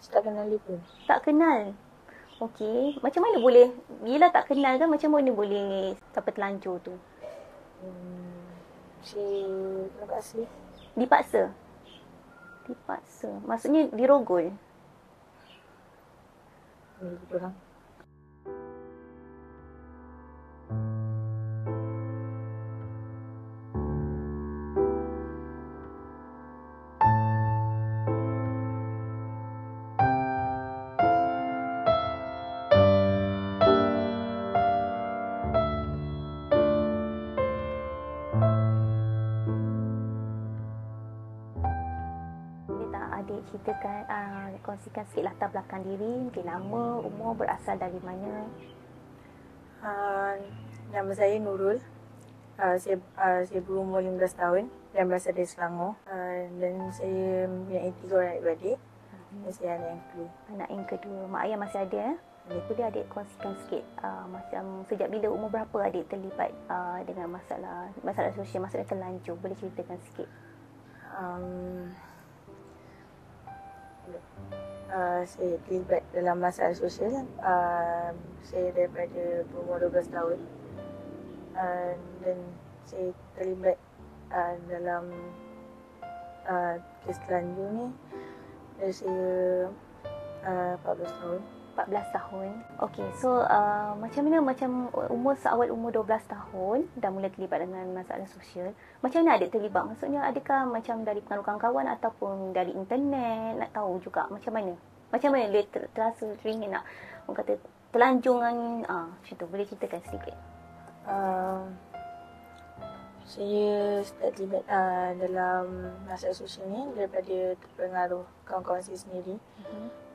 Saya tak kenal dia pun. Tak kenal. Okey. Macam mana boleh, bila tak kenal kan macam mana boleh sampai terlanjur tu? Si terpaksa. Dipaksa? Dipaksa. Maksudnya dirogol? Lebih kurang. Boleh tak adik ceritakan, kongsikan sikit latar belakang diri, mungkin nama, umur, berasal dari mana? Nama saya Nurul. Saya berumur 15 tahun dan berasal dari Selangor. Dan saya mempunyai 3 orang adik-beradik. Dan saya anak yang kedua. Anak yang kedua. Mak ayah masih ada Boleh adik kongsikan sikit, macam sejak bila, umur berapa adik terlibat dengan masalah sosial, masalah terlanjur? Boleh ceritakan sikit? Saya terlibat dalam masalah sosial. Saya daripada berumur 12 tahun. Dan saya terlibat dalam kes terlanjur ni dari saya 14 tahun. 14 tahun. Okey, so macam mana, macam seawal umur 12 tahun dah mula terlibat dengan masalah sosial. Macam mana adik terlibat? Maksudnya adakah macam dari pengaruh kawan-kawan ataupun dari internet? Nak tahu juga macam mana? Macam mana dia terasa teringin nak, orang kata, terlanjur dengan macam tu. Boleh ceritakan sedikit? Saya start terlibat dalam masalah sosial ni daripada terpengaruh kawan-kawan saya sendiri.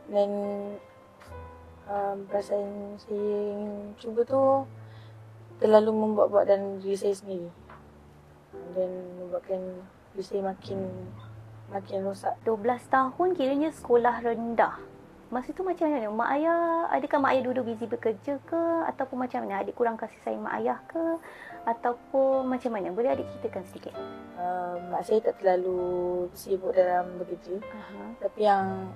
Dan perasaan saya ingin cuba tu terlalu membuat-buat dalam diri saya sendiri dan membuatkan diri saya makin rosak. 12 tahun kiranya sekolah rendah. Masa tu macam mana? Mak ayah, adakah mak ayah dulu busy bekerja ke? Ataupun macam mana? Adik kurang kasih sayang mak ayah ke? Ataupun macam mana? Boleh adik ceritakan sedikit? Mak saya tak terlalu sibuk dalam bekerja. Tapi yang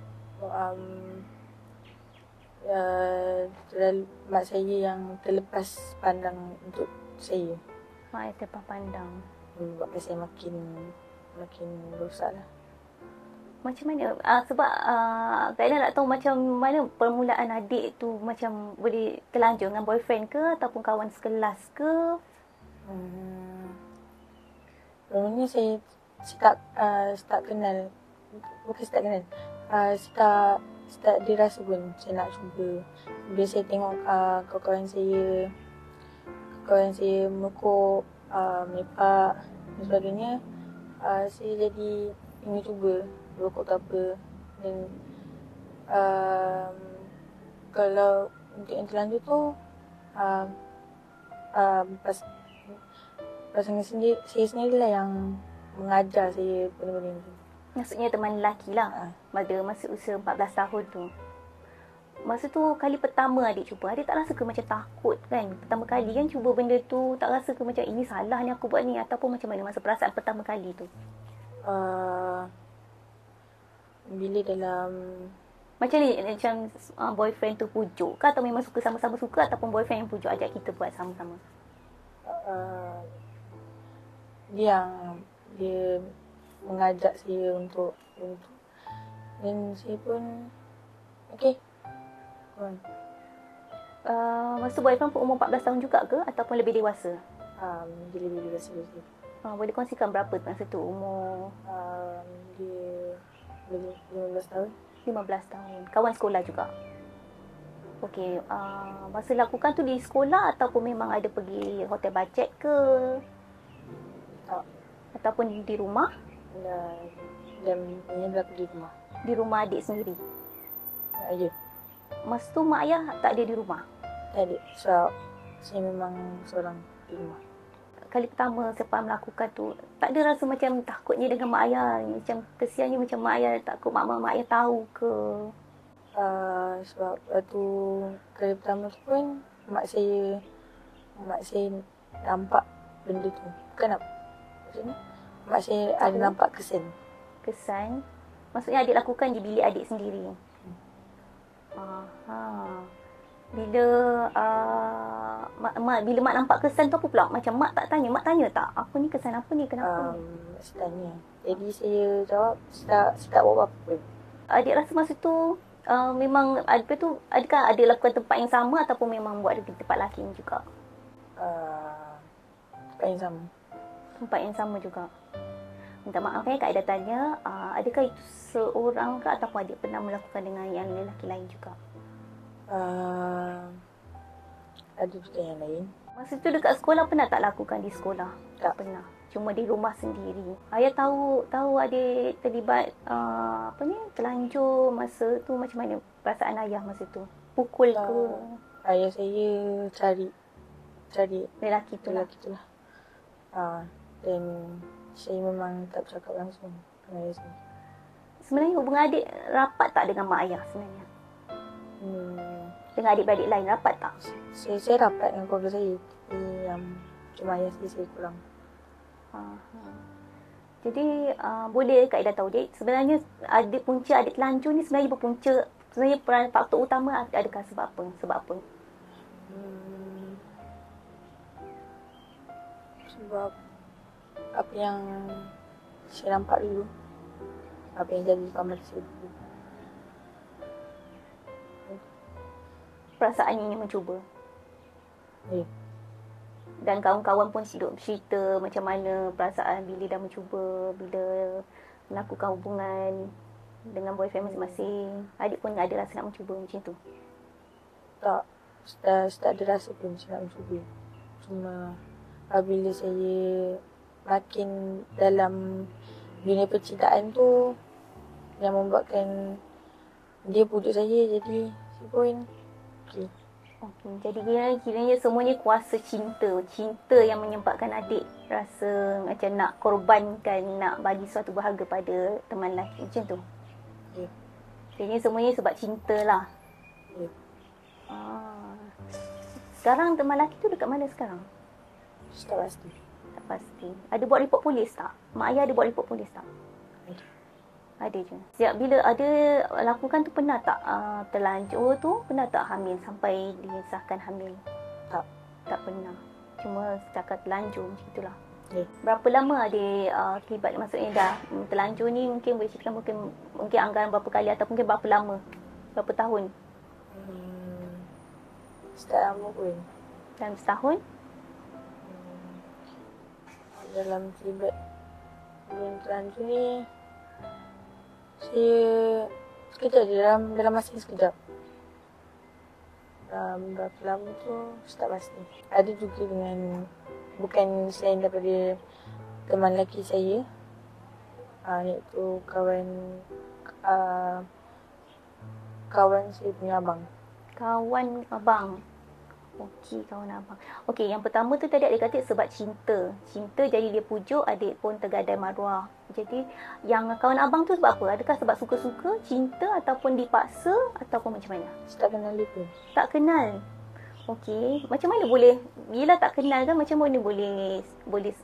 mak saya yang terlepas pandang untuk saya. Mak ayah terlepas pandang. Buatkan saya makin rosak lah. Macam mana? Sebab Kak Ella nak tahu macam mana permulaan adik tu macam boleh terlanjur dengan boyfriend ke ataupun kawan sekelas ke? Sebenarnya saya start kenal. Bukan start kenal. Start dirasa pun saya nak cuba. Bila saya tengok kawan saya mekuk, melepak dan sebagainya, saya jadi ingin cuba rokok ke apa. Dan kalau untuk yang terlanjur tu, pasangan saya sendirilah yang mengajar saya benda-benda ni. Maksudnya teman lelaki lah. Pada masa usia 14 tahun tu. Masa tu kali pertama adik cuba, adik tak rasa ke macam takut kan? Pertama kali kan cuba benda tu, tak rasa ke macam ini salah ni aku buat ni? Ataupun macam mana masa perasaan pertama kali tu? Bila dalam... Macam ni, macam boyfriend tu pujuk ke? Atau memang suka sama-sama suka? Ataupun boyfriend yang pujuk ajak kita buat sama-sama? Dia mengajak saya untuk dan saya pun okey. Masa tu boyfriend pun umur 14 tahun juga ke? Ataupun lebih dewasa? Dia lebih dewasa dari saya. Boleh kongsikan berapa masa tu umur? Dia 15 tahun. 15 tahun. Kawan sekolah juga? Okey, masa lakukan tu di sekolah ataupun memang ada pergi hotel bajet ke? Tak. Ataupun di rumah? Dan ini berlaku di rumah. Di rumah adik sendiri? Ya. Masa tu mak ayah tak ada di rumah? Tak ada. Sebab saya memang seorang di rumah. Kali pertama selepas melakukan tu, tak ada rasa macam takutnya dengan mak ayah? Macam kesiannya macam mak ayah takut mak ayah tahu ke? Sebab waktu kali pertama tu pun mak saya nampak benda tu. Bukan apa? Maksudnya mak saya ada nampak kesan. Kesan? Maksudnya adik lakukan di bilik adik sendiri? Aha. Bila bila mak nampak kesan tu apa pula? Macam mak tak tanya, mak tanya tak? Apa ni kesan apa ni? Kenapa ni? Saya tanya. Jadi saya jawab, saya tak buat apa-apa pun. Adik rasa masa tu memang adakah adik lakukan tempat yang sama ataupun memang buat di tempat lain juga? Tempat yang sama. Tempat yang sama juga. Minta maaf Kak Aida tanya, adakah itu seorang ke ataupun adik pernah melakukan dengan yang lelaki lain juga? Ada juga yang lain. Masa tu dekat sekolah pernah tak lakukan di sekolah? Tak pernah. Cuma di rumah sendiri. Ayah tahu adik terlibat terlanjur masa tu, macam mana perasaan ayah masa tu? Pukul ke? Ayah saya cari Lelaki tu lah. Dan saya memang tak bercakap langsung dengan ayah saya. Sebenarnya hubungan adik rapat tak dengan mak ayah sebenarnya? Dengan adik-beradik lain rapat tak? Saya rapat dengan keluarga saya. Tapi cuma ayah saya kurang. Jadi boleh Kak Aida tahu sebenarnya punca adik terlanjur ni sebenarnya faktor utama adakah sebab apa? Sebab apa yang saya nampak dulu, apa yang jadi di kamar saya dulu. Perasaan ingin mencuba. Ya. Dan kawan-kawan pun cerita macam mana perasaan bila dah mencuba, bila melakukan hubungan dengan boyfriend masing-masing. Adik pun ada rasa nak mencuba macam tu? Tak ada rasa pun saya nak mencuba. Cuma apabila saya makin dalam dunia percintaan tu yang membuatkan dia pujuk saya, jadi saya pun okey. Jadi kiranya semuanya kuasa cinta yang menyebabkan adik rasa macam nak korbankan, nak bagi suatu berharga pada teman lelaki macam tu. Ya. Jadi semuanya sebab cinta lah. Ya. Sekarang teman lelaki tu dekat mana sekarang? Tak pasti. Tak pasti. Ada buat report polis tak? Mak ayah ada buat report polis tak? Ada je. Sejak bila ada lakukan tu pernah tak terlanjur tu, pernah tak hamil sampai disahkan hamil? Tak pernah. Cuma setakat terlanjur macam itulah. Ya. Berapa lama adik terlibat? Maksudnya dah terlanjur ni mungkin boleh ceritakan mungkin anggaran berapa kali atau mungkin berapa lama? Berapa tahun? Tak lama pun. Dalam setahun? Dalam terlibat belum terlanjur ni, saya sekejap je, dalam masa sekejap. Berapa lama tu saya tak pasti. Ada juga dengan, bukan selain daripada teman lelaki saya, iaitu kawan saya punya abang. Kawan abang. Okey, kawan abang. Okey, yang pertama tu tadi adik kata sebab cinta. Cinta jadi dia pujuk, adik pun tergadai maruah. Jadi yang kawan abang tu sebab apa? Adakah sebab suka-suka, cinta ataupun dipaksa ataupun macam mana? Saya tak kenal dia pun. Tak kenal. Okey, macam mana boleh, bila tak kenal kan macam mana boleh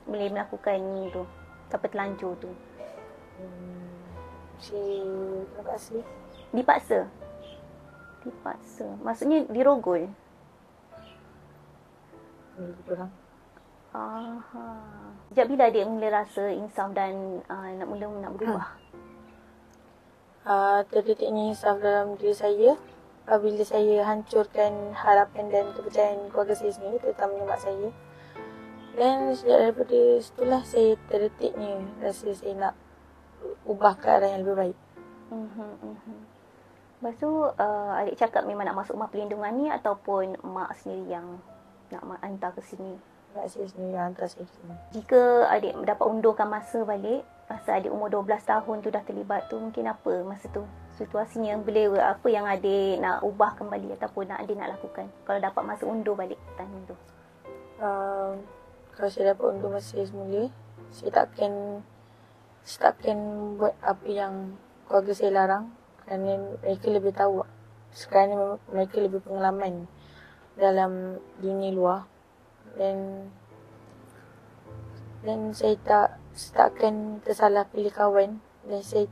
melakukan tu? Sampai terlanjur tu. Saya terpaksa. Dipaksa. Maksudnya dirogol. Kurang. Sejak bila adik mula rasa insaf dan nak berubah? Terdetiknya insaf dalam diri saya apabila saya hancurkan harapan dan kepercayaan keluarga saya sendiri, terutamanya mak saya. Dan sejak daripada situlah saya terdetiknya rasa saya nak ubah ke arah yang lebih baik. Lepas tu adik cakap memang nak masuk rumah perlindungan ni ataupun mak sendiri yang nak hantar ke sini? Mak saya sendiri yang hantar saya ke sini. Jika adik dapat undurkan masa balik, masa adik umur 12 tahun tu dah terlibat tu, mungkin apa masa tu? Situasinya belewa, apa yang adik nak ubah kembali ataupun adik nak lakukan kalau dapat masa undur balik tahun tu? Kalau saya dapat undur masa semula, saya takkan buat apa yang keluarga saya larang, kerana mereka lebih tahu, sekarang mereka lebih pengalaman dalam dunia luar, dan saya takkan tersalah pilih kawan, dan saya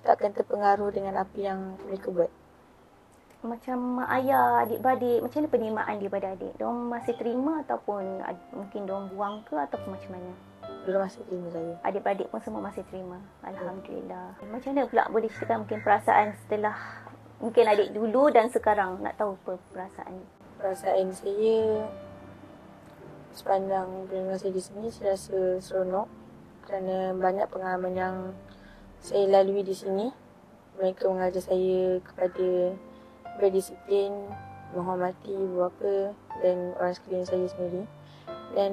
takkan terpengaruh dengan apa yang mereka buat. Macam mak ayah, adik-beradik, macam mana penerimaan daripada adik? Diorang masih terima ataupun mungkin diorang buang ke ataupun macam mana? Diorang masih terima saya. Adik-beradik pun semua masih terima. Alhamdulillah. Macam mana pula boleh ceritakan mungkin perasaan setelah mungkin adik dulu dan sekarang, nak tahu apa perasaan? Perasaan saya sepanjang perjalanan saya di sini, saya rasa seronok kerana banyak pengalaman yang saya lalui di sini. Mereka mengajar saya kepada berdisiplin, menghormati ibu bapa dan orang sekeliling saya sendiri. Dan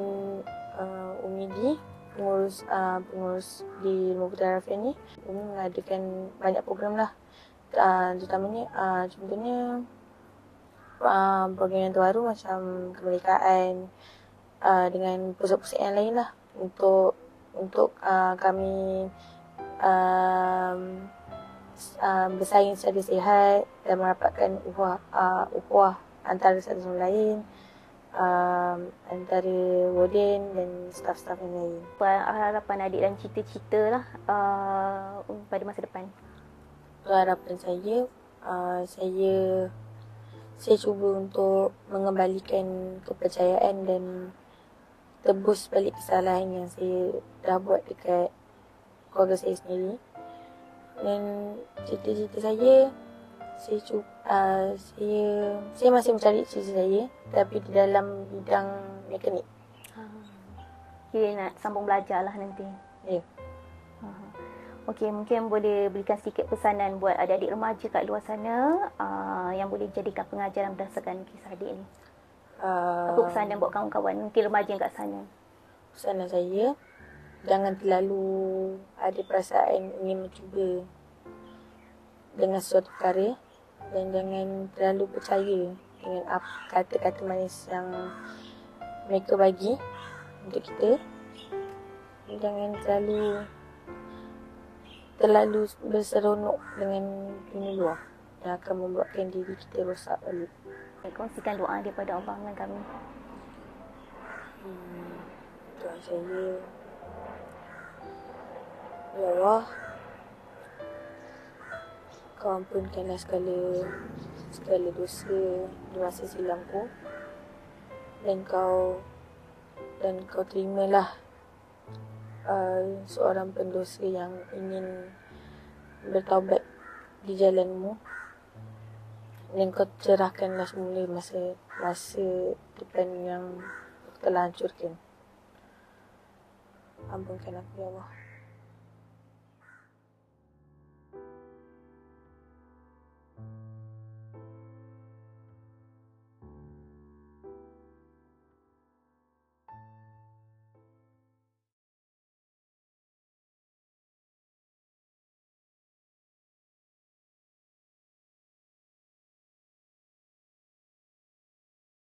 Umidi, pengurus di Rumah Putera Harafiah ni, Umi mengadakan banyak program lah. Terutamanya contohnya program yang terbaru macam kemerdekaan, dengan pusat-pusat yang lain lah untuk kami bersaing secara sihat dan mendapatkan ukhuwah antara satu sama lain, antara warden dan staf-staf yang lain. Harapan adik dan cita-cita lah pada masa depan. Harapan saya cuba untuk mengembalikan kepercayaan dan tebus balik kesalahan yang saya dah buat dekat keluarga saya sendiri. Dan cita-cita saya masih mencari cita-cita saya, tapi di dalam bidang mekanik. Kira nak sambung belajar lah nanti. Ya. Okey, mungkin boleh berikan sedikit pesanan buat adik-adik remaja kat luar sana yang boleh jadikan pengajaran berdasarkan kisah adik ni. Apa pesanan buat kawan-kawan mungkin remaja yang kat sana? Pesanan saya, jangan terlalu ada perasaan ingin mencuba dengan sesuatu perkara dan jangan terlalu percaya dengan kata-kata manis yang mereka bagi untuk kita. Jangan terlalu berseronok dengan dunia luar yang akan membuatkan diri kita rosak balik. Kongsikan doa daripada Allah dengan kami. Doa saya, Ya Allah, Kau ampunkanlah segala dosa di masa silamku dan Kau terimalah seorang pendosa yang ingin bertaubat di jalan-Mu, dan Kau cerahkanlah semula masa depan yang telah hancurkan. Ampunkan aku, Ya Allah.